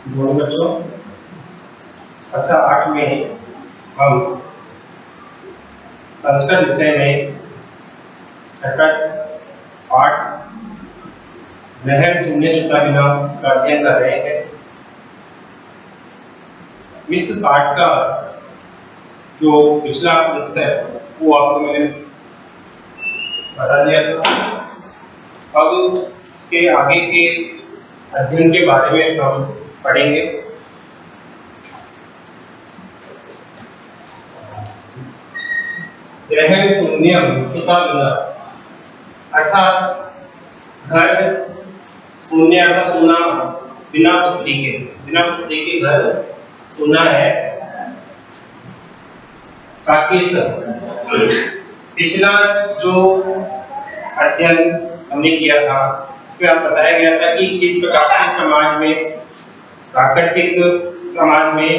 दोनों बच्चों, कक्षा 8 में हम संस्कृत विषय में छठा पाठ लहर शून्य छुटा बिना का अध्ययन कर रहे हैं। इस पाठ का जो पिछला पृष्ठ है वो आपको मैंने बता दिया था। अब इसके आगे के अध्ययन के बारे में हम पढ़ेंगे। ग्रहण शून्यम छुटा बिना अर्थात घर शून्य अर्थात सुना बिना पुत्री के घर सुना है। पिछला जो अध्ययन हमने किया था उसमें आप बताया गया था कि किस प्रकार से समाज में प्राकृतिक समाज में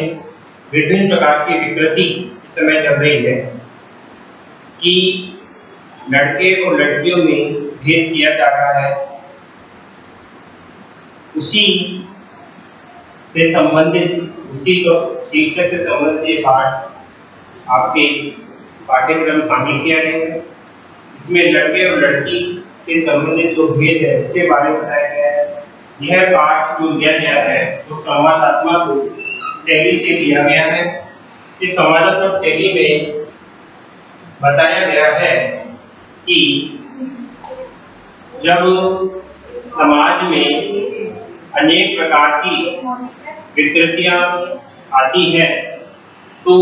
विभिन्न प्रकार की विकृति इस समय चल रही है कि लड़के और लड़कियों में भेद किया जा रहा है। उसी से संबंधित उसी शीर्षक से संबंधित पाठ आपके पाठ्यक्रम शामिल किया गया है। इसमें लड़के और लड़की से संबंधित जो भेद है उसके बारे में बताया गया है। यह पाठ जो लिया गया है वो संवादात्मक शैली से लिया गया है। इस संवादात्मक शैली में बताया गया है कि जब समाज में अनेक प्रकार की विकृतियां आती हैं तो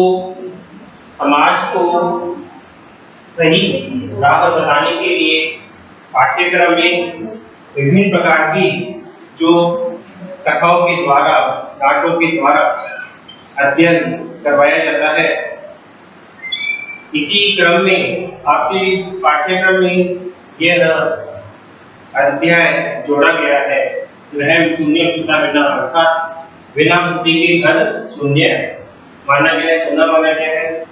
समाज को सही राह बताने के लिए पाठ्यक्रम में विभिन्न प्रकार की जो कथाओं के द्वारा नाटकों के द्वारा अध्ययन करवाया जाता है। इसी क्रम में आपके पाठ्यक्रम में यह अध्याय जोड़ा गया है। ग्रहण शून्य छुटा बिना अर्थात बिना पुत्री के घर शून्य माना गया है, शून्य माना गया है।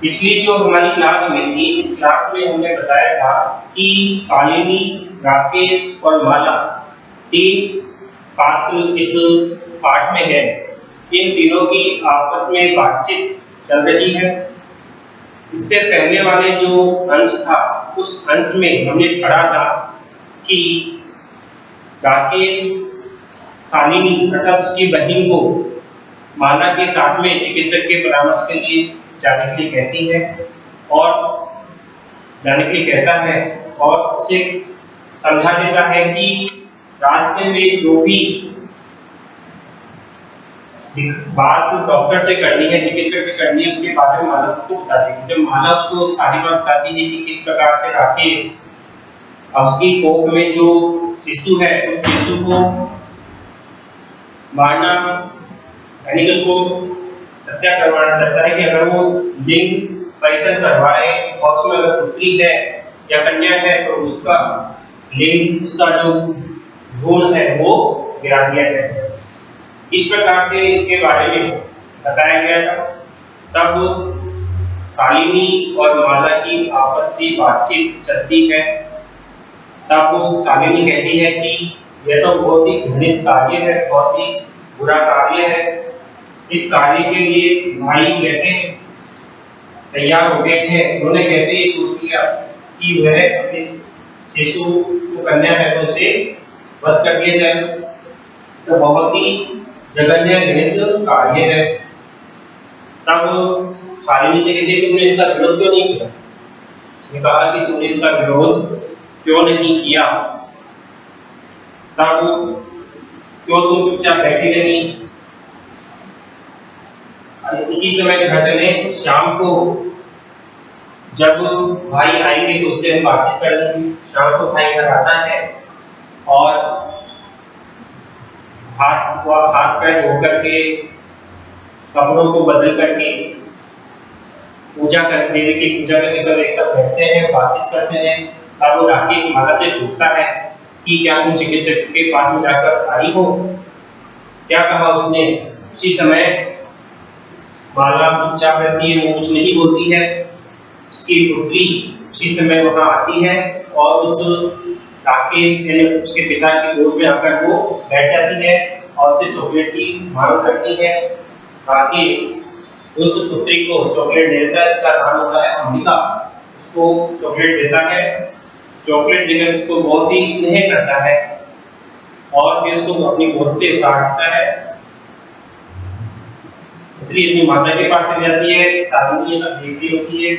पिछली जो हमारी क्लास में थी इस क्लास में हमने बताया था कि शालिनी, राकेश और माला तीन पात्र इस पाठ में है। इन तीनों की आपस में बातचीत चल रही है। इससे पहले वाले जो अंश था उस अंश में हमने पढ़ा था कि राकेश शालिनी अर्थात उसकी बहन को माला के साथ में चिकित्सक के परामर्श के लिए जाने के लिए कहती है और जाने के लिए कहता है और उसे समझा देता है कि रास्ते में जो भी बात डॉक्टर से करनी है, चिकित्सक से करनी है, उसके बारे में माला को बता देगी। जब माला उसको सारी बात बताती है कि किस प्रकार से राकेश उसकी कोख में जो शिशु है उस शिशु को मारना यानी कि उसको हत्या करवाना चाहता है कि अगर वो लिंग परीक्षण करवाए और उसमें अगर पुत्री है या कन्या है तो उसका लिंग, उसका जो भ्रूण है वो गिरा दिया जाए। इस प्रकार से इसके बारे में बताया गया था। तब शालिनी और माला की आपसी बातचीत चलती है। तब शालिनी कहती है कि यह तो बहुत ही घृणित कार्य है, बहुत ही बुरा कार्य है। इस कार्य के लिए भाई कैसे तैयार हो गए हैं, उन्होंने कैसे ये सोच लिया कि वह इस शिशु को कन्या है तो उसे वध कर दिया जाए। तो बहुत ही जघन्य घृणित कार्य है। तब शालिनी से कहती है कि तुमने इसका विरोध क्यों नहीं किया? उसने कहा कि तुमने इसका विरोध क्यों नहीं किया? तब क्यों तुम चुपचाप बैठी रही? इसी समय घर चले शाम को जब भाई आएंगे तो उससे हम बातचीत कर लेंगे। शाम को भाई घर आता है और हाथ पैर धो करके कपड़ों को बदल करके पूजा कर देवी की पूजा करके सब एक साथ बैठते हैं, बातचीत करते हैं। तब वो राकेश माला से पूछता है कि क्या तुम चिकित्सक के पास में जाकर आई हो? क्या कहा उसने? उसी समय माला चुपचाप रहती है, वो कुछ नहीं बोलती है। उसकी पुत्री उसी समय वहां आती है और उस राकेश यानी उसके पिता की गोद में आकर वो बैठ जाती है और उसे चॉकलेट की मांग करती है। राकेश उस पुत्री को चॉकलेट देता है, इसका नाम होता है अंबिका। उसको चॉकलेट देता है, चॉकलेट देकर उसको बहुत ही स्नेह करता है और फिर उसको अपनी गोद से उतारता है। पुत्री अपनी माता के पास चली जाती है, शालिनी ये सब देख रही होती है।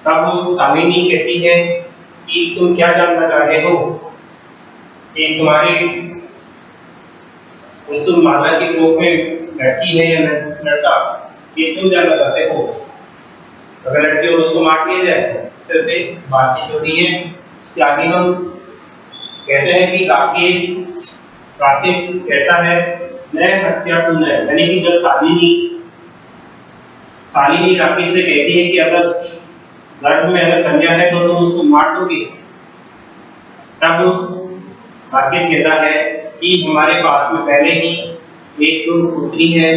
तब शालिनी कहती है कि तुम क्या जानना चाह रहे हो कि तुम्हारे उस माला के कोख में लड़की है या लड़का, ये तुम जानना चाहते हो। अगर लड़की हो उसको मार दिया जाए। इस तरह से बातचीत हो रही है कि आगे हम कहते हैं कि राकेश कहता है मैं हत्या तू न, यानी कि जब शालिनी राकेश से कहती है कि अगर उसकी गर्भ में अगर कन्या है तो तुम उसको मार दोगे। तब राकेश कहता है कि हमारे पास में पहले ही एक पुत्री है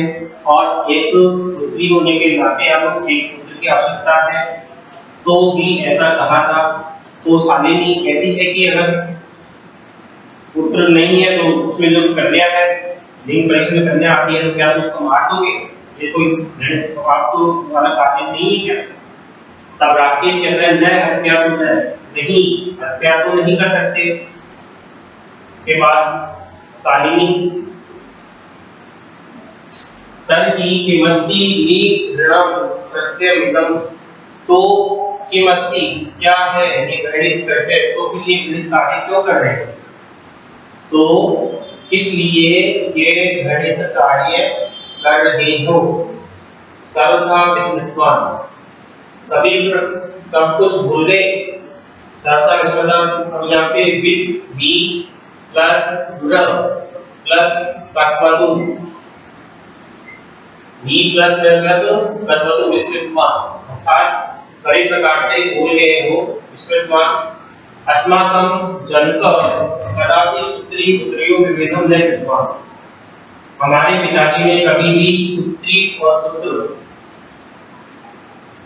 और एक पुत्री होने के नाते अब एक पुत्र की आवश्यकता है, तो ही ऐसा कहा था। तो शालिनी कहती है कि अगर पुत्र नहीं है तो उसमें जो कन्या है, लिंग परीक्षा में कन्या आती है, तो क्या तुम उसको मार दोगे? ये कोई आपको वाला कार्य नहीं है क्या? तब राकेश कहता है न हत्या तो नहीं, हत्या तो नहीं कर सकते। इसके बाद शालिनी तरही किमस्ति ऋणम प्रत्यमिदम, तो किमस्ति क्या है ये गणित करते, तो फिर ये गणित कार्य क्यों कर रहे हैं? तो इसलिए ये गणित कार्य कर रहे हो। सर्वथा विस्मृतवान, सभी सब कुछ भूल गए। सर्वथा विस्मृतवान, अब यहाँ पे विस भी प्लस ऋण प्लस कर्तवतु, भी प्लस कर्तवतु विस्मृतवान, अर्थात सभी प्रकार से भूल गए हो। विस्मृतवान अस्माकं जनक कदापि पुत्री पुत्रियों विभेदम न कृतवान, हमारे पिताजी ने कभी भी पुत्री और पुत्र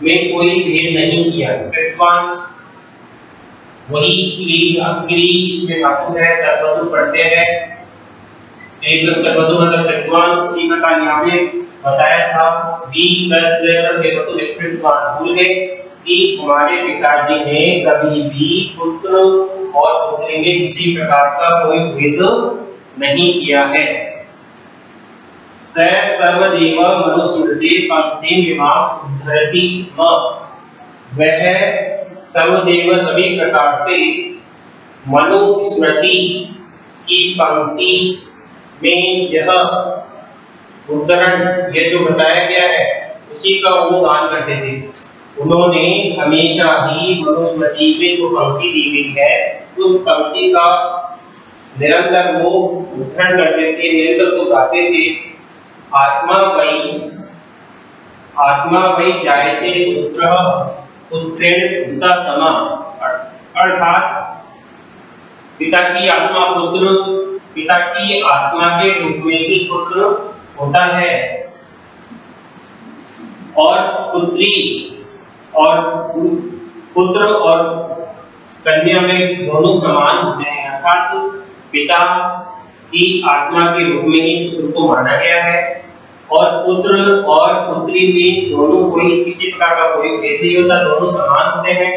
में कोई भेद नहीं किया। कृतवान वही क्री इसमें धातु है, कर्तवतु पढ़ते हैं, प्लस कर्तवतु मतलब कृतवान। उसी प्रकार यहाँ पे बताया था बी प्लस कर्तवतु विस्मृतवान, भूल गए कि हमारे पिताजी ने कभी भी पुत्र और पुत्री में किसी प्रकार का कोई भेद नहीं किया है। स सर्वदेव मनुस्मृति पंक्ति विमाम उद्धरति स्म, वह सर्वदेव सभी प्रकार से मनुस्मृति की पंक्ति में यह उद्धरण, ये जो बताया गया है उसी का वो दान करते थे। उन्होंने हमेशा ही मनुस्मृति में जो पंक्ति दी गई है उस पंक्ति का निरंतर वो उद्धरण करते थे, निरंतर वो गाते थे। आत्मा वै जायते पुत्रः पुत्रेण पिता समा, अर्थात पिता की आत्मा के रूप में ही पुत्र होता है और पुत्र और कन्या में दोनों समान होते हैं, अर्थात पिता की आत्मा के रूप में ही पुत्र को माना गया है और पुत्र और पुत्री में दोनों कोई किसी प्रकार का कोई भेद नहीं होता, दोनों समान होते हैं।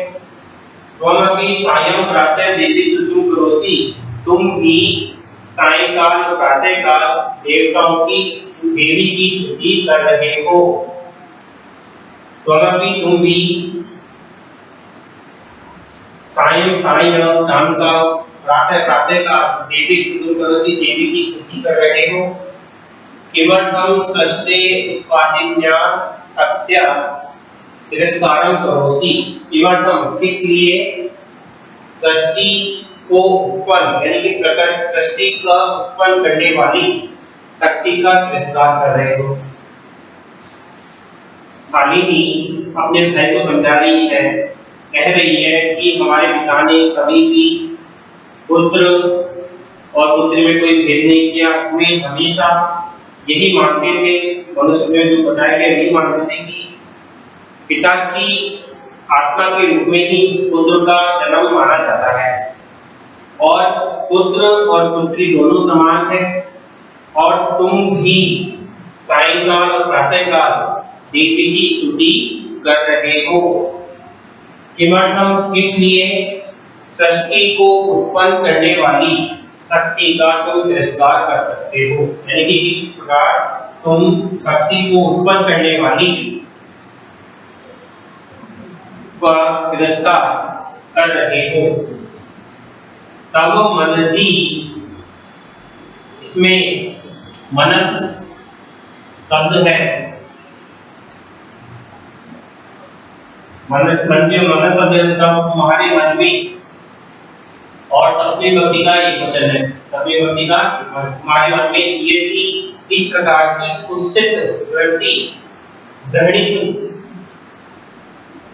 त्वमपि सायं प्रातः देवी स्तुतिं करोसि, तुम भी सायंकाल और प्रातःकाल देवताओं की देवी की स्तुति कर रहे हो। त्वमपि तुम भी सायं शाम का, प्रातः का देवी स्तुति करोसि, देवी की स्तुति कर रहे हो। किमर्थं षष्ठे उत्पादिन्या सत्या तिरस्कारं करोसि, किमर्थं किसलिए षष्ठी को उत्पन्न यानी कि प्रकट षष्ठी का उत्पन्न करने वाली शक्ति का तिरस्कार कर रहे हो। शालिनी अपने भाई को समझा रही है, कह रही है कि हमारे पिता ने कभी भी पुत्र और पुत्री में कोई भेद नहीं किया, वे हमेशा यही मानते थे, मनुष्य में जो बताया गया यही मानते थे कि पिता की आत्मा के रूप में ही पुत्र का जन्म माना जाता है और पुत्र और पुत्री दोनों समान है और तुम भी सायंकाल और प्रातःकाल देवी की स्तुति कर रहे हो। किमर्थम, किस लिए? सृष्टि को उत्पन्न करने वाली शक्ति का तुम तिरस्कार कर सकते हो, यानी कि किस प्रकार तुम शक्ति को उत्पन्न करने वाली का तिरस्कार कर रहे हो। तब मनसी, इसमें मनस शब्द है, मन से मनस शब्द तब तुम्हारे मन में, और सप्तमी विभक्ति का एक वचन है, सप्तमी विभक्ति का तुम्हारे मन में ये थी इस प्रकार की कुत्सित वृत्ति, घृणित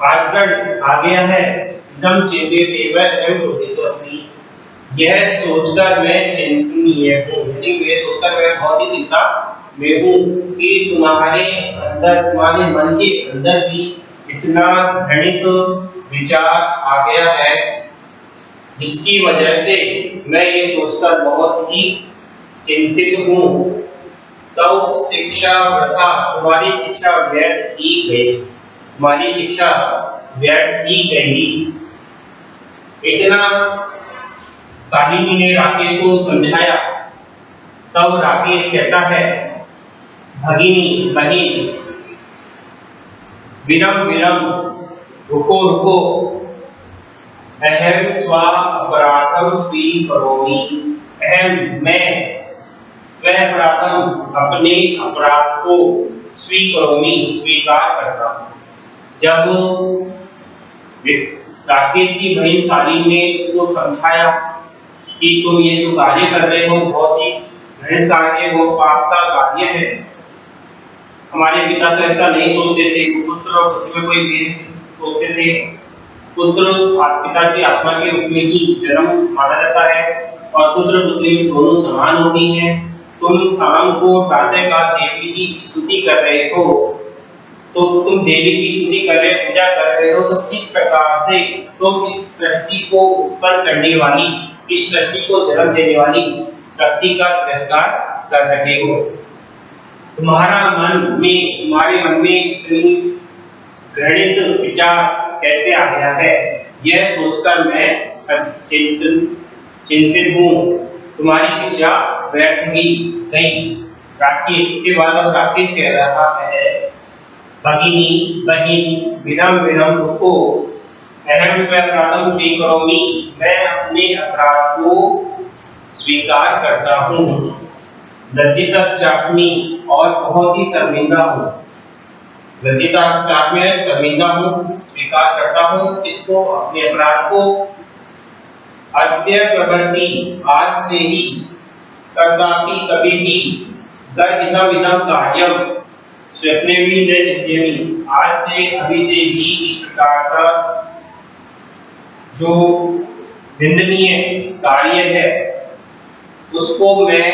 आचरण आ गया है। इदं चिंत्येव एवं क्रोधितोऽस्मि, यह सोचकर मैं चिंतनीय हूँ, यानी ये सोचकर मैं बहुत ही चिंता में हूँ कि तुम्हारे अंदर, तुम्हारे मन के अंदर भी इतना घृणित विचार आ गया है, जिसकी वजह से मैं ये सोचकर बहुत ही चिंतित हूँ। तो शिक्षा वृथा, तुम्हारी शिक्षा व्यर्थ की गई, तुम्हारी शिक्षा व्यर्थ की गई। इतना शालिनी ने राकेश को समझाया। तब राकेश कहता है, भगिनी, बहिन, विरम विरम, रुको रुको, अहम स्व अपराधम स्वीकरोमि, अहम मैं स्व अपराधम अपने अपराध को स्वीकरोमि स्वीकार करता हूँ। जब राकेश की बहन शालिनी ने उसको समझाया कि तुम ये जो कार्य कर रहे हो बहुत ही घृणित कार्य हो, पाप का कार्य है, हमारे पिता तो ऐसा नहीं सोचते थे, पुत्र और पुत्री में कोई भेद सोचते थे, पुत्र पिता की आत्मा के रूप में ही जन्म माना जाता है और पुत्र पुत्री दोनों समान होती हैं। तुम शाम को प्रातःकाल देवी की स्तुति कर रहे हो, तो तुम देवी की स्तुति कर रहे हो, पूजा कर रहे हो, तो किस प्रकार से तुम इस सृष्टि को उत्पन्न करने वाली, इस सृष्टि को जन्म देने वाली शक्ति का तिरस्कार कर रहे हो। तुम्हारे मन में इतनी घृणित विचार कैसे आ गया है, यह सोचकर मैं चिंतित हूँ। तुम्हारी शिक्षा व्यर्थ ही गई। राकेश के बाद अब राकेश कह रहा है, भगिनी, बहिन, विरम विरम, रुको, अहम स्व अपराधम स्वीकरोमि, मैं अपने अपराध को स्वीकार करता हूँ। लज्जितश्चास्मि, और बहुत ही शर्मिंदा हूँ। लज्जितश्चास्मि, शर्मिंदा हूँ, स्वीकार करता हूँ इसको, अपने अपराध को। अद्य प्रवृत्ति, आज से ही, कदापि कभी भी, गर्हितम् इदं कार्यम स्वप्ने भी न चिंतयामि, आज से अभी से भी इस प्रकार का जो निंदनीय कार्य है उसको मैं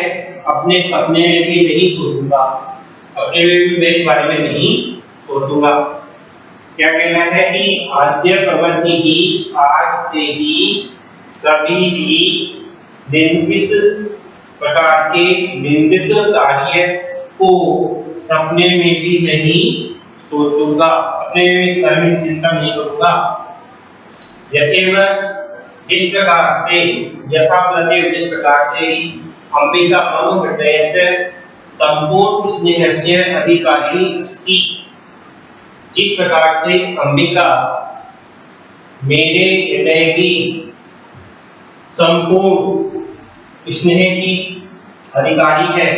अपने सपने में भी नहीं सोचूंगा, अपने में भी मैं इस बारे में नहीं सोचूंगा। क्या कहना है कि आद्य प्रवृत्ति ही, आज से ही, कभी भी इस प्रकार के निंदित कार्य को सपने में भी नहीं सोचूंगा, अपने में कर्म चिंता नहीं करूंगा। यथेव, जिस प्रकार से, यथा प्लस जिस प्रकार से, अंबिका मम हृदयस्य संपूर्ण स्नेहस्य अधिकारिणी अस्ति, जिस प्रकार से अंबिका मेरे हृदय की संपूर्ण स्नेह की अधिकारी है,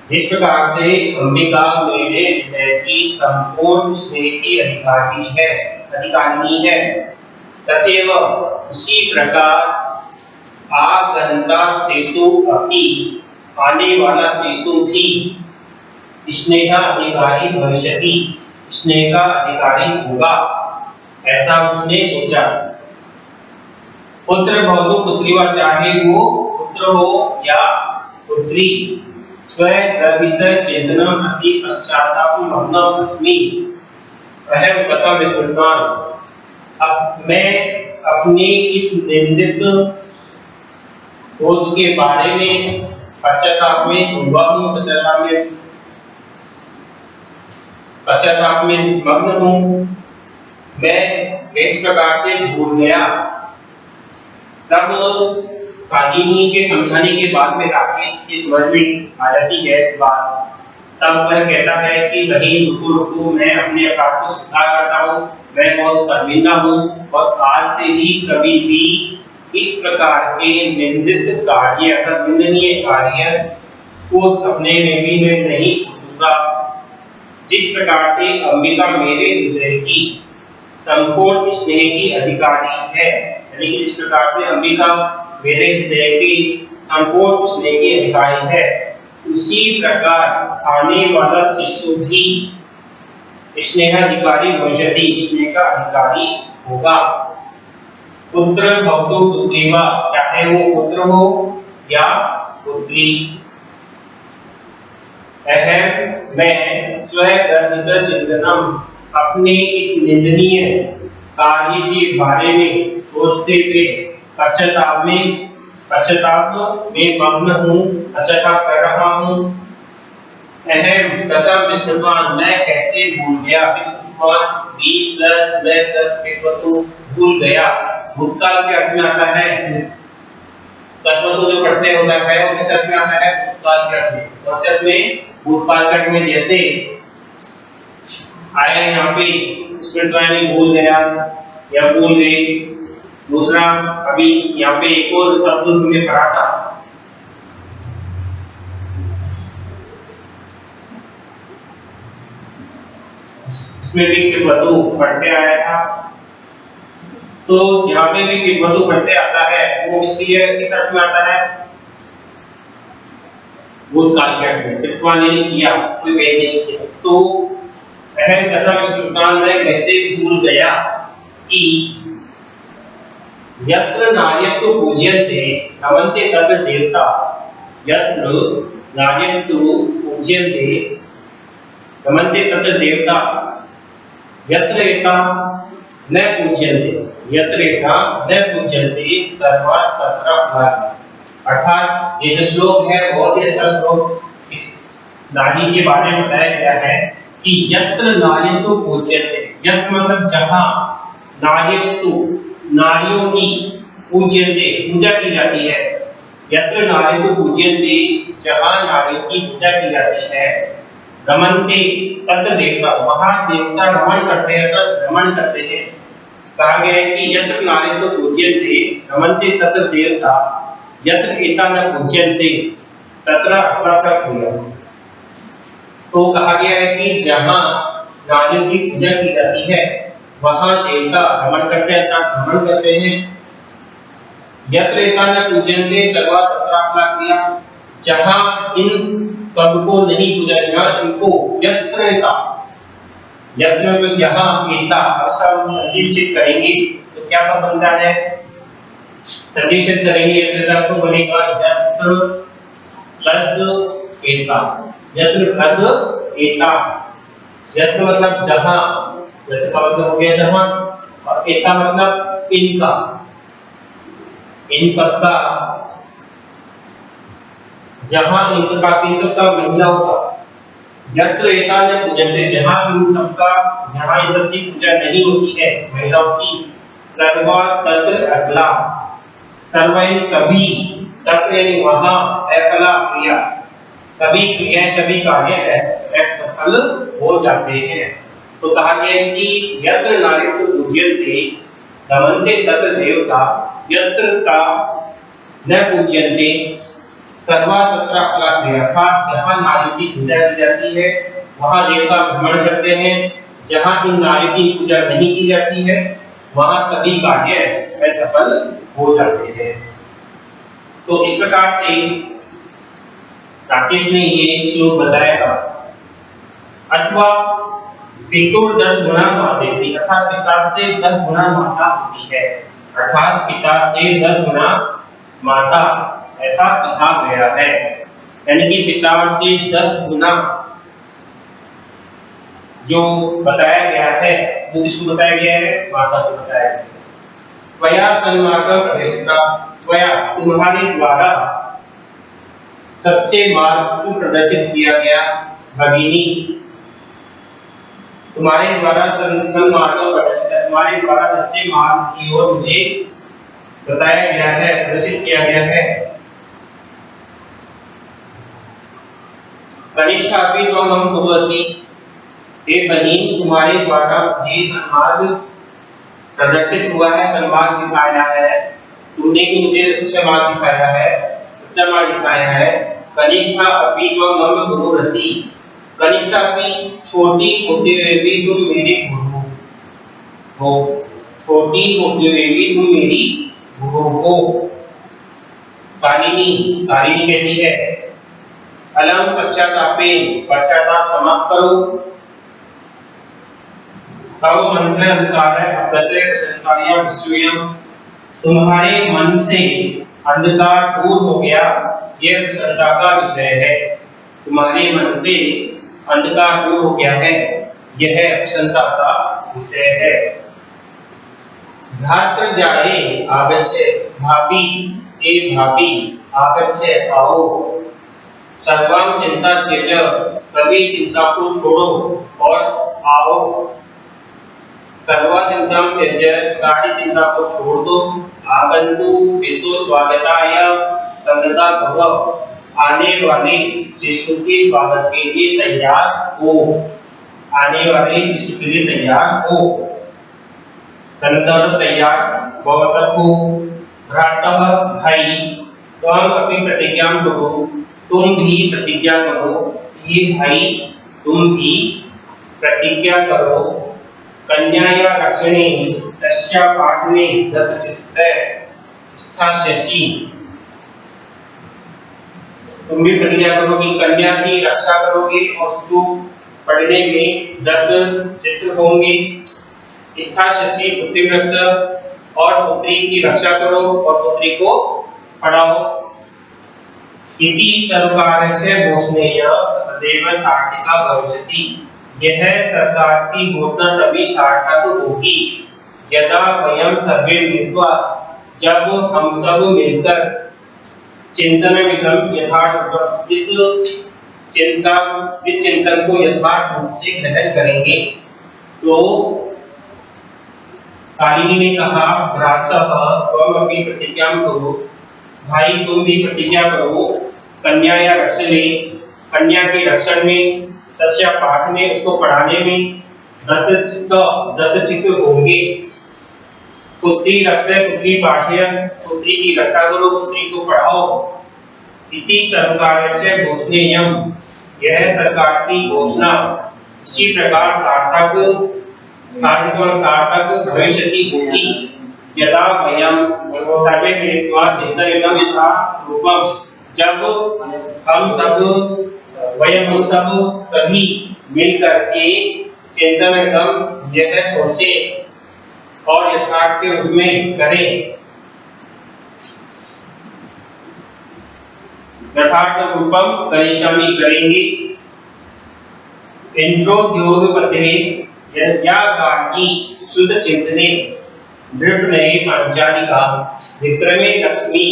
जिस प्रकार से अंबिका मेरे हृदय की संपूर्ण स्नेह की अधिकारिणी है, तथैव उसी प्रकार आगंता शिशु अपि, आने वाला शिशु भी स्नेह अधिकारी भविष्यति, स्नेह का अधिकारी होगा, ऐसा उसने सोचा। पुत्र भवतु पुत्री वा, चाहे वो पुत्र हो या पुत्री, स्वगर्भित चेतनम अति पश्चातापं मग्नम् अस्मि, अहं कथं विस्मृतवान्, अब मैं अपने इस निंदित सोच के बारे में पश्चाताप में डूबा हूँ, पश्चाताप में मग्न हूँ, मैं किस प्रकार से भूल गया। तब फागिनी के समझाने के बाद में राकेश की समझ में आ जाती है बात। तब वह कहता है कि नहीं रुको रुको, मैं अपने अपराध को स्वीकार करता हूँ, मैं बहुत शर्मिंदा हूँ और आज से ही कभी भी इस प्रकार के निंदित कार्य अर्थात निंदनीय कार्य को सपने में भी मैं नहीं सोचूंगा। जिस प्रकार से अंबिका मेरे हृदय की संपूर्ण स्नेह की अधिकारी है, यानी कि जिस प्रकार से अंबिका मेरे हृदय की संपूर्ण स्नेह की अधिकारी है, उसी प्रकार आने वाला शिशु भी स्नेहाधिकारी भविष्यति स्नेह का अधिकारी होगा। पुत्र भवतु पुत्री वा, चाहे वो पुत्र हो या पुत्री। अहम मैं स्वगर्भित चिंतनम, अपने इस निंदनीय कार्य के बारे में सोचते हुए पश्चाताप में मग्न हूँ, पश्चाताप कर रहा हूँ। अहम तथा विस्मृतवान, मैं कैसे भूल गया। विस्मृतवान बी प्लस मैं प्लस विस्मृतु, भूल गया। भूतकाल के अर्थ में आता है इसमें तत्वतो जो पढ़ते होता है वो किस अर्थ में आता है, भूतकाल के अर्थ में। कौन से अर्थ में, भूतकाल के अर्थ में। जैसे आया यहाँ पे स्मृतवान भूल गया या भूल गई। दूसरा अभी यहाँ पे एक और शब्द हमने पढ़ा था, इसमें भी कितवतु पढ़ते आया था। तो जहां पे भी कितवतु पढ़ते आता है वो इसलिए किस अर्थ में आता है, भूतकाल के अर्थ में। कितवान ने किया, कोई वेद नहीं किया। तो अहम तथा विस्मृतान में कैसे भूल गया कि यत्र नार्यस्तु पूज्यन्ते नमन्ते तत्र देवता, यत्र नार्यस्तु पूज्यन्ते नमन्ते तत्र देवता, यत्र एता न पूज्यन्ते, यत्र एता न पूज्यन्ते सर्वा तत्र फलानि। अर्थात ये जो श्लोक है बहुत ही अच्छा श्लोक इस नारी के बारे में बताया गया है कि यत्र नार्यस्तु पूज्यन्ते, यत्र मतलब जहां, नार्यस्तु नारियों की, पूज्यन्ते पूजा की जाती है। यत्र नार्यस्तु पूज्यन्ते, जहां नारियों की पूजा की जाती है। रमन्ते तत्र देवता, वहां देवता रमण करते हैं, तत् रमण करते हैं। कहा गया है कि यत्र नार्यस्तु पूज्यन्ते रमन्ते तत्र देवता, यत्र एता न पूज्यन्ते तत्र अपसर्ग। तो कहा गया है कि जहां नारियों की पूजा की जाती है वहां देवता रमण करते हैं, तत् रमण करते हैं। यत्र एता न पूज्यन्ते सर्वा तत्र अपसर्ग, जहां इन सबको नहीं पूजा जाना, इनको यत्र एता, यत्र में जहां एता, उसका हम संधि विच्छेद करेंगे तो क्या पद बनता है, संधि विच्छेद करेंगे यत्र तो बनेगा यत्र प्लस एता, यत्र प्लस एता। यत्र मतलब जहां, यत्र का मतलब हो गया जहां, और एता मतलब इनका, इन सबका, जहां इन सबका महिलाओं का। यत्र एता न पूजन्ते, जहां इन सबका, जहां इन सब की पूजा नहीं होती है महिलाओं की। सर्वा तत्र अफला, सर्व सभी, तत्र यानी वहां, अफला क्रिया, सभी क्रियाएं सभी कार्य सफल हो जाते हैं। तो कहा गया है कि यत्र नार्यस्तु पूज्यन्ते रमन्ते तत्र देवता, यत्र ता न पूज्यन्ते सर्वा तत्र अपला, अर्थात जहां नारियों की पूजा की जाती है वहां देवता भ्रमण करते हैं। जहां इन नारियों की पूजा नहीं की जाती है वहां सभी कार्य असफल हो जाते हैं। तो इस प्रकार से राकेश ने ये श्लोक बताया था। अथवा पितुर 10 गुना मातेति, अर्थात पिता से 10 गुना माता होती है, अर्थात पिता से 10 गुना माता, ऐसा कहा गया है। यानी कि पिता से 10 गुना जो बताया गया है, जो जिसको बताया गया है, माता को बताया गया है। त्वया सन्मार्ग प्रवेशिता, त्वया तुम्हारे द्वारा सच्चे मार्ग को प्रदर्शित किया गया। भगिनी, तुम्हारे द्वारा सन्मार्ग प्रदर्शित, तुम्हारे द्वारा सच्चे मार्ग की ओर मुझे बताया गया है, प्रदर्शित किया गया है। कनिष्ठापि त्वं मम कुर्वसि, हे बहन तुम्हारे द्वारा मुझे सन्मार्ग प्रदर्शित हुआ है, सन्मार्ग दिखाया है, तुमने भी मुझे अच्छा मार्ग दिखाया है, सच्चा मार्ग दिखाया है। कनिष्ठा अपि त्वं मम गुरुरसि, कनिष्ठा अपि छोटी होते हुए भी तुम मेरे गुरु हो, छोटी होते हुए भी तुम मेरी गुरु हो। शालिनी, शालिनी कहती है अलम पश्चातापे, पश्चाताप समाप्त करो। तव मन से अंधकार है अपगते संकार्या विश्वयम, तुम्हारे मन से अंधकार दूर हो गया, यह प्रसन्नता का विषय है। तुम्हारे मन से अंधकार दूर हो गया है, यह प्रसन्नता का विषय है। भ्रातृ जाए आगच्छे, भाभी ए भाभी आगच्छे आओ। सर्वं चिंता त्यज, सभी चिंता को छोड़ो और आओ। सर्वा चिंता त्यज, सारी चिंता को छोड़ दो। आगंतु शिशु स्वागताय तन्नता भव, आने वाले शिशु के स्वागत के लिए तैयार हो, आने वाले शिशु के लिए तैयार हो। सन्नत तैयार भव को। भ्रातः भाई, त्वं अपनी प्रतिज्ञा करो, तुम भी प्रतिज्ञा करो। ये भाई तुम भी प्रतिज्ञा करो। कन्याया रक्षणे तस्या पाठने दत्तचित्ते स्थास्यसि, तुम भी प्रतिज्ञा करो कि कन्या की रक्षा करोगे और उसको पढ़ने में दत्त चित्त होंगे। स्थास्यसि पुत्री रक्षा, और पुत्री की रक्षा करो और पुत्री को पढ़ाओ। इति सर्वकारस्य घोषणेय तदेव सार्थिका भविष्यति, यह सरकार की घोषणा तभी सार्थक होगी यदा वयं सर्वे मिलित्वा, जब हम सब मिलकर चिंतनमिदं यथार्थ, इस चिंतन को यथार्थ रूप से ग्रहण करेंगे। तो शालिनी ने कहा भ्रातः त्वं अपि प्रतिज्ञां कुरु, भाई तुम भी प्रतिज्ञा करो। कन्याया रक्षणे, कन्या के रक्षण में, तस्या पाठ में, उसको पढ़ाने में, दत्तचित्त होंगे। पुत्री रक्षे पुत्री पाठ्य, पुत्री की रक्षा करो, पुत्री को पढ़ाओ। इति सर्वकारस्य घोषणेयम्, यह सरकार की घोषणा इसी प्रकार सार्थक भविष्यति होगी यदा वयं सर्वे मिलित्वा चिंतनमिदं यथा रूपम, जब हम सब सभी मिल करके चिंतनमिदं, यह सोचे और यथार्थ के रूप में करें, यथार्थ रूपम करिष्यामि, करेंगे। इंद्रोद्योगपते यज्ञागार्गी शुद्ध चिंतने, नृपनये पांचालिका, विक्रमे लक्ष्मी,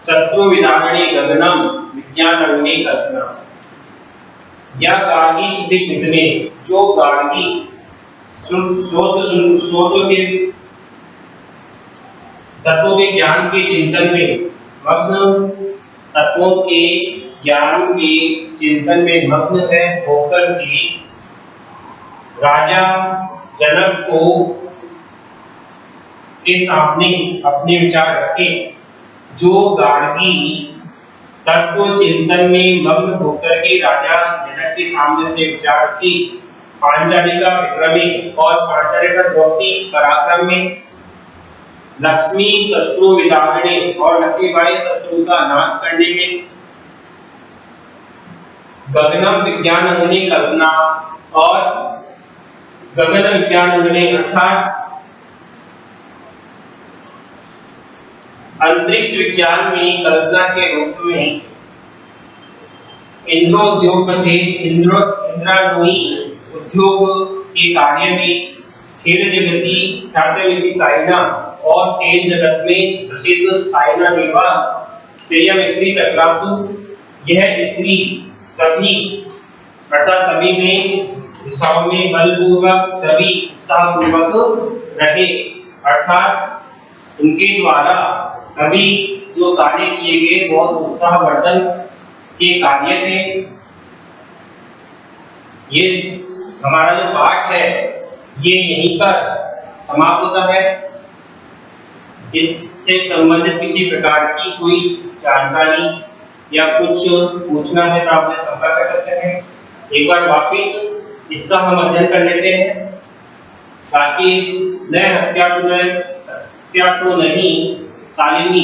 शत्रु विदारणे गगनम, विज्ञानंगे कल्पना। या गार्गी शुद्ध चिंतने, जो गार्गी स्रोत के तत्वों के ज्ञान के चिंतन में मग्न, तत्वों के ज्ञान के चिंतन में मग्न है होकर के राजा जनक को के सामने अपने विचार रखे। जो गार्गी तत्व चिंतन में मग्न होकर के राजा जनक के सामने अपने विचार रखे, पांचालिका विक्रमे, और पांचालिका द्रौपदी पराक्रम में, लक्ष्मी शत्रु विदारणे, और लक्ष्मीबाई शत्रु का नाश करने में, गगनम विज्ञानंगने कल्पना, और गगन विज्ञानंगने अर्थात अंतरिक्ष विज्ञान में कल्पना के रूप में, इंद्रोद्योगपते, इंद्रानुई उद्योग के कार्य में, खेल जगती ख्यातमिति साइना, और खेल जगत में प्रसिद्ध साइना नेहवाल, सेयम स्त्री चक्रासु, यह स्त्री सभी अर्थात सभी में दिशाओं में बलपूर्वक सभी उत्साहपूर्वक रहे, अर्थात उनके द्वारा सभी जो कार्य किए गए बहुत उत्साहवर्धन के कार्य थे। ये हमारा जो पाठ है ये यहीं पर समाप्त होता है। इससे संबंधित किसी प्रकार की कोई जानकारी या कुछ पूछना है तो आप संपर्क कर सकते हैं। एक बार वापिस इसका हम अध्ययन कर लेते हैं ताकि न हत्या तो नहीं शालिनी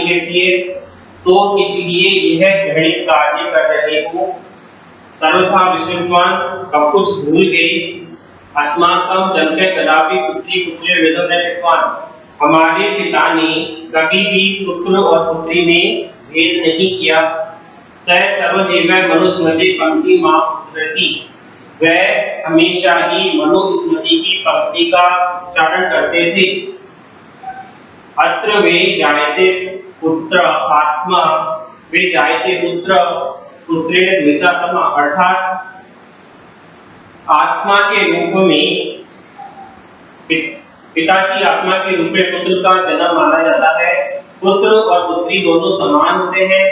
कहती है तो इसलिए यह घृणित कार्य कर रहे हो, सर्वथा विश्ववान सब कुछ भूल गए, अस्माकं जनके कदापि पुत्री पुत्रे वेदम न विद्वान, हमारे पिता ने कभी भी पुत्र और पुत्री में भेद नहीं किया, स सर्वदेव मनुस्मृति पंक्ति मां उद्धरति, वह हमेशा ही मनुस्मृति की पंक्ति का उच्चारण करते थे। अत्र वे जायते पुत्र आत्मा, वे जायते पुत्र पुत्रेण द्विता समा, अर्थात आत्मा के रूप में पिता की आत्मा के रूप में पुत्र का जन्म माना जाता है। पुत्र और पुत्री दोनों समान होते हैं।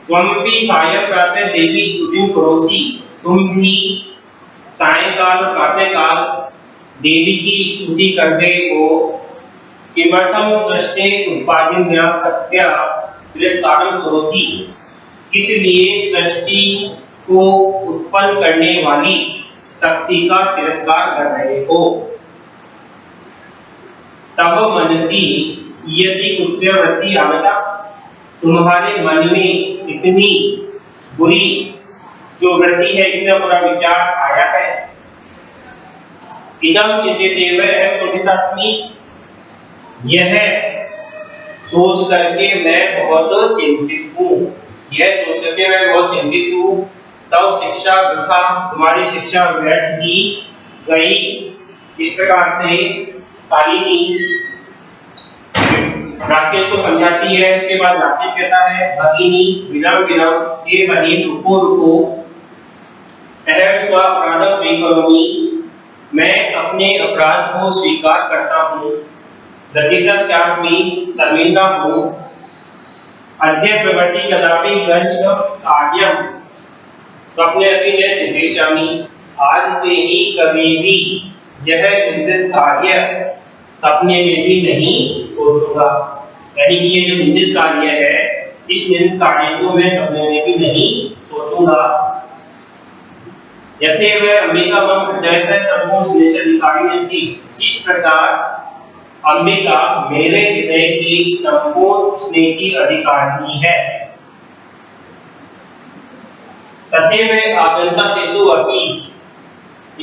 त्वमपि सायं प्रातः देवी स्तुतिं करोसि, तुम भी सायंकाल और प्रातःकाल देवी की स्तुति करते हो। किमर्थं सृष्टे उत्पादिन्या सत्या तिरस्कारं करोसि, किस लिए सृष्टि को उत्पन्न करने वाली शक्ति का तिरस्कार कर रहे हो। तब मनसी यदि कुत्स्य वृत्ति आगता, तुम्हारे मन में इतनी बुरी जो वृत्ति है, इतना बुरा विचार आया है। इदं चिंत्यते अहं कुंठितास्मि, यह सोच करके मैं बहुत चिंतित हूँ, यह सोच करके मैं बहुत चिंतित हूँ। तब शिक्षा वृथा, तुम्हारी शिक्षा व्यर्थ की गई। इस प्रकार से शालिनी राकेश को समझाती है। उसके बाद राकेश कहता है भगिनी विनम विनम, हे बहन रुको रुको, अहम स्व अपराधं स्वीकरोमि, मैं अपने अपराध को स्वीकार करता हूँ। लज्जितश्चास्मि, शर्मिंदा हूँ। अद्य प्रवृत्ति कदापि गृहीतं कार्यं स्वप्ने अपि न चिन्तयिष्यामि, आज से ही कभी भी यह निंदित कार्य सपने में भी नहीं सोचूंगा। यानी कि ये जो निंदित कार्य है, इस निंदित कार्य को मैं सपने में भी नहीं सोचूंगा। यथेव अंबिका मम हृदयस्य सर्वो स्नेहाधिकारिणी अस्ति, जिस प्रकार अंबिका मेरे हृदय की संपूर्ण स्नेह की अधिकारिणी है। तथैव आगंता शिशु अपि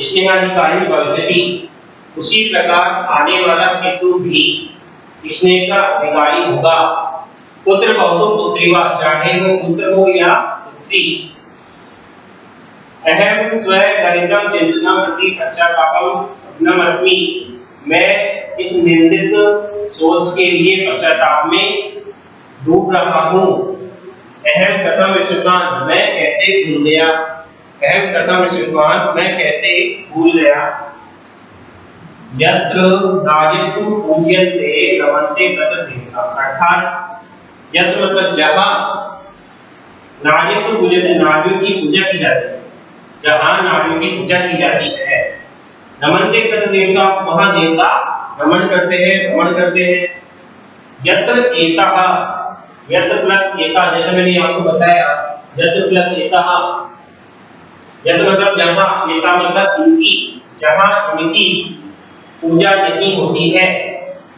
स्नेहाधिकारिणी भविष्यति, उसी प्रकार आने वाला शिशु भी स्नेह का अधिकारी होगा। पुत्र बहुतो पुत्री वा, चाहे वो पुत्र हो या पुत्री। अहम स्वयं गरितं चिंतनं प्रति पश्चातापं नमस्मि, मैं इस निंदित सोच के लिए पश्चाताप में डूब रहा हूँ। अहम कथम विस्मृतान्, मैं कैसे भूल गया। अहम कथम विस्मृतान्, मैं कैसे भूल गया। यत्र नार्यस्तु पूज्यन्ते रमन्ते तत्र देवता, अर्थात यत्र मतलब जहाँ नार्यस्तु पूज्यन्ते, नारियों की पूजा की जाती है, जहाँ नारियों की पूजा की जाती है। रमन्ते तत्र देवता, वहाँ देवता रमण करते हैं। यत्र एतः, यत्र प्लस एतः, जैसे मैंने आपको बताया यत्र प्लस एतः, यत्र मतलब जहाँ, एतः मतलब इनकी, जहाँ इनकी पूजा नहीं होती है,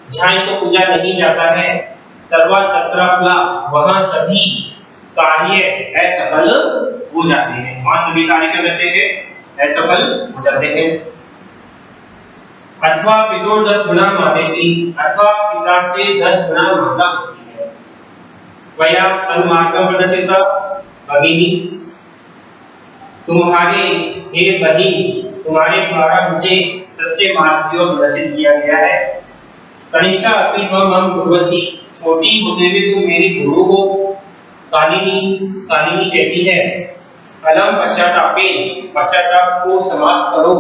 जहाँ इनको पूजा नहीं जाता है। सर्वा तत्र फला, वहाँ सभी कार्य असफल हो जाते हैं, वहाँ सभी कार्य क्या करते हैं, असफल हो जाते हैं। अथवा पितुर 10 गुना मातेति, अथवा पिता से 10 गुना माता होती है। वया सन्मार्गं प्रदर्शित भगिनी, तुम्हारे हे बहिन, तुम्हारे द्वारा मुझे सच्चे मार्ग की ओर प्रदर्शित किया गया है। कनिष्ठा अपि त्वं मम गुरुवसि, छोटी होते हुए तुम मेरी गुरु हो। शालिनी कहती है, अलम पश्चातापे, पश्चाताप को समाप्त करो।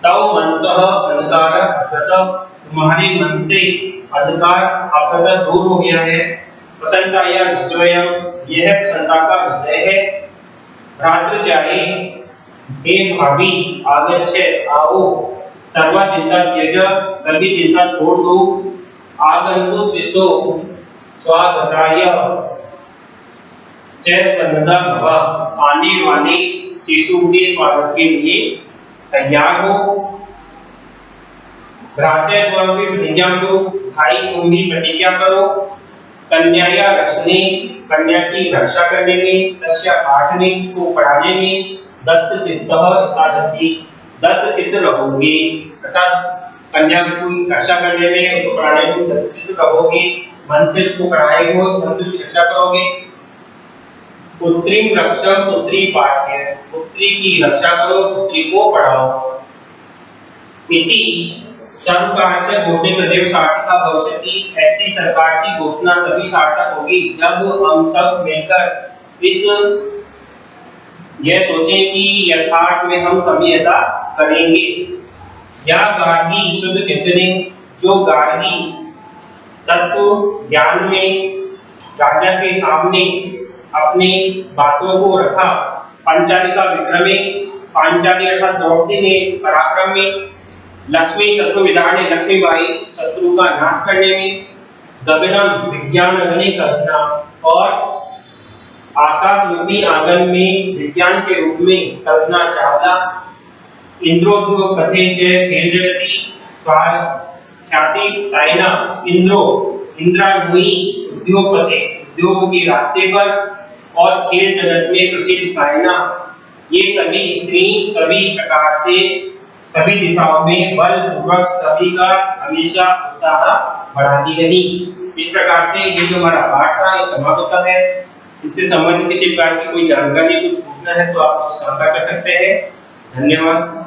तव मनसः अंधकार अपगत, तुम्हारे मन से अंधकार अपगत दूर हो गया है। प्रसन्नताया विषयम, यह प्रसन्नता का विषय है। भ्रातृजाये, हे भाभी, आगच्छ, आओ। सर्वा चिंता त्यज, सभी चिंता छोड़ दो। आगंतु शिशो स्वागताय च सन्नद्धा भव, आने वाले शिशु के स्वागत के लिए तैयार हो। भ्राते त्वमपि प्रतिज्ञां कुरु, भाई तुम भी प्रतिज्ञा करो। कन्याया रक्षणे, कन्या की रक्षा करने में, तस्या पाठने, उसको पढ़ाने में, दत्त चित्तः यथाशक्ति, दत्त चित्त रहोगे, अर्थात कन्या की रक्षा करने में, उसको पढ़ाने में दत्त चित्त रहोगे, मन से उसको पढ़ाएंगे, मन से उसकी रक्षा करोगे। पुत्री रक्षण पुत्री पाठ्य, पुत्री की रक्षा करो, पुत्री को पढ़ाओ। इति सरकार से घोषित तदेव सार्थक भविष्यति, ऐसी सरकार की घोषणा तभी सार्थक होगी जब हम सब मिलकर इस यह सोचें कि यथार्थ में हम सभी ऐसा करेंगे। या गार्गी शुद्ध चिंतने, जो गार्गी तत्व ज्ञान में राजा के सामने अपनी बातों को रखा, पांचालिका विक्रमे, पांचाली अर्थात द्रौपदी ने पराक्रम में, लक्ष्मी शत्रु विधाने, लक्ष्मीबाई शत्रु का नाश करने में, गगनम विज्ञान अग्नि कल्पना, और आकाश रूपी आंगन में विज्ञान के रूप में कल्पना चावला, इंद्रोद्योग पथे च खेल जगती, ख्याति साइना, इंद्रो इंद्रानुई उद्योग पथे, उद्योग के रास्ते पर, और खेल जगत में प्रसिद्ध साइना, ये सभी स्त्री सभी प्रकार से सभी दिशाओं में बल पूर्वक सभी का हमेशा उत्साह बढ़ाती रही। इस प्रकार से ये जो हमारा पाठ था ये समाप्त होता है। इससे संबंधित किसी प्रकार की कोई जानकारी कुछ पूछना है तो आप संपर्क कर सकते हैं। धन्यवाद।